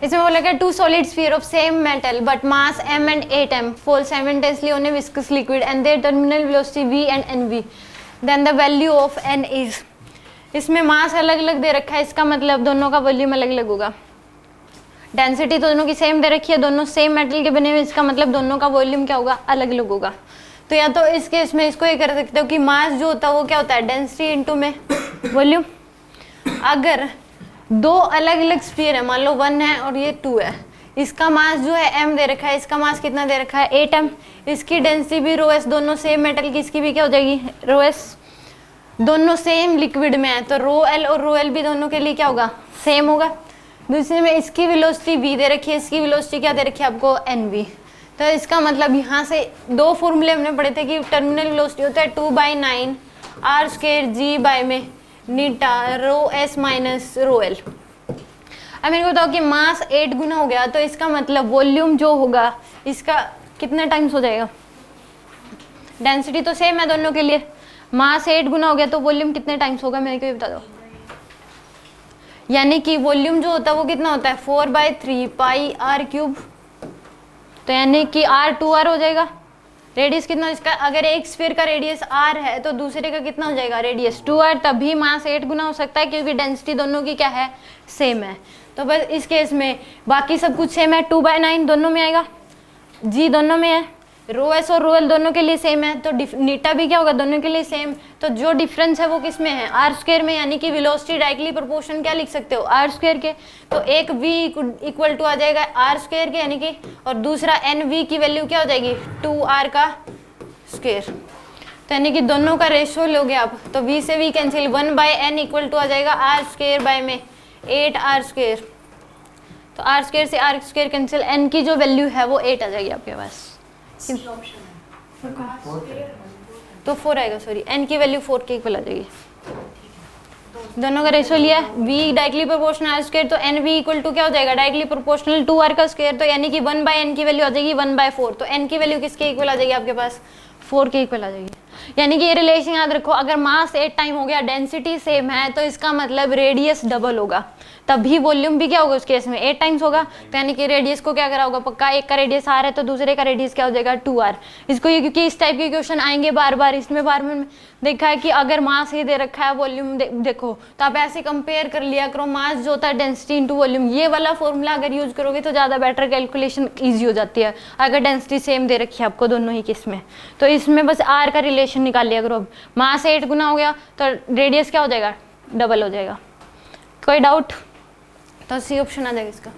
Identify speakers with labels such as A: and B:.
A: इसमें बोला गया 2 solid sphere of same metal but mass m and 8m fall simultaneously on a viscous liquid and their terminal velocity v and nv, then the value of n is। इसमें मास अलग अलग दे रखा है, इसका मतलब दोनों का वॉल्यूम अलग अलग होगा। डेंसिटी दोनों की सेम दे रखी है, दोनों सेम मेटल के बने हुए, इसका मतलब दोनों का वॉल्यूम क्या होगा, अलग अलग होगा। तो या तो इस केस में इसको ये कर सकते हो कि मास जो होता है वो क्या होता है, डेंसिटी इनटू में वॉल्यूम। अगर दो अलग अलग स्फीयर है, मान लो 1 है और ये 2 है, इसका मास जो है m दे रखा है, इसका मास कितना दे रखा है 8m, इसकी डेंसिटी भी ρs, दोनों सेम मेटल की, इसकी भी क्या हो जाएगी ρs, दोनों सेम लिक्विड में है तो ρl और ρl भी दोनों के लिए क्या होगा, सेम होगा। दूसरे में इसकी वेलोसिटी v दे रखी है, इसकी वेलोसिटी क्या दे रखी है आपको nv। तो इसका मतलब यहाँ से दो फॉर्मूले हमने पढ़े थे कि टर्मिनल वेलोसिटी होता है 2/9 r² g बाय में नीटा ρs माइनस ρl। अब मेरे को बताओ कि मास 8 गुना हो गया तो इसका मतलब वॉल्यूम जो होगा इसका कितने टाइम्स हो जाएगा, डेंसिटी तो सेम है दोनों के लिए, मास 8 गुना हो गया तो वॉल्यूम कितने टाइम्स होगा मेरे को ये बता दो। यानी कि वॉल्यूम जो होता है वो कितना होता है 4/3 पाई r³, तो यानी कि r2r हो जाएगा। रेडियस कितना इसका, अगर एक स्फीयर का रेडियस r है तो दूसरे का कितना हो जाएगा रेडियस 2r, तभी मास 8 गुना हो सकता है क्योंकि डेंसिटी दोनों की क्या है, सेम है। तो बस इस केस में बाकी सब कुछ सेम है, 2/9 दोनों में आएगा, g दोनों में है, ρs और ρl दोनों के लिए सेम है, तो नीटा भी क्या होगा दोनों के लिए सेम। तो जो डिफरेंस है वो किस में है, r² में, यानी कि वेलोसिटी डायरेक्टली प्रोपोर्शन क्या लिख सकते हो r² के। तो एक v इक्वल टू आ जाएगा r² के यानी कि, और दूसरा nv की वैल्यू क्या हो जाएगी 2r का स्क्वायर। तो यानी कि दोनों का रेशियो लोगे आप तो v से v cancel, 1/n equal to आ जाएगा r² बाय में 8r²। तो r² से r² कैंसिल, n की जो वैल्यू है वो 8 आ जाएगी आपके पास, तो 4 आएगा, सॉरी n की वैल्यू 4 के इक्वल आ जाएगी। दोनों का रेशियो लिया है v डायरेक्टली प्रोपोर्शनल r², तो n v इक्वल टू क्या हो जाएगा डायरेक्टली प्रोपोर्शनल 2r का स्क्वायर, तो यानी कि 1/n की वैल्यू आ जाएगी 1/4, तो n की वैल्यू किसके इक्वल आ जाएगी आपके पास 4 के इक्वल आ जाएगी। यानी कि ये रिलेशन याद रखो, अगर मास 8 टाइम हो गया, डेंसिटी सेम है, तो इसका मतलब रेडियस डबल होगा, तभी वॉल्यूम भी क्या होगा उस केस में 8 टाइम्स होगा। तो यानी कि रेडियस को क्या करा होगा पक्का, एक का रेडियस r है तो दूसरे का रेडियस क्या हो जाएगा 2r। इसको ये क्योंकि इस टाइप के क्वेश्चन आएंगे बार बार, इसमें बार बार देखा है कि अगर मास ही दे रखा है वॉल्यूम देखो, तो आप ऐसे कंपेयर कर लिया करो, मास जो होता है डेंसिटी इंटू वॉल्यूम, ये वाला फॉर्मूला अगर यूज करोगे तो ज़्यादा बेटर कैलकुलेशन ईजी हो जाती है। अगर डेंसिटी सेम दे रखी है आपको दोनों ही केस में, तो इसमें बस r का रिलेशन निकाल लिया करो। अब मास 8 गुना हो गया तो रेडियस क्या हो जाएगा, डबल हो जाएगा। कोई डाउट, तो सी ऑप्शन आ जाएगा इसका।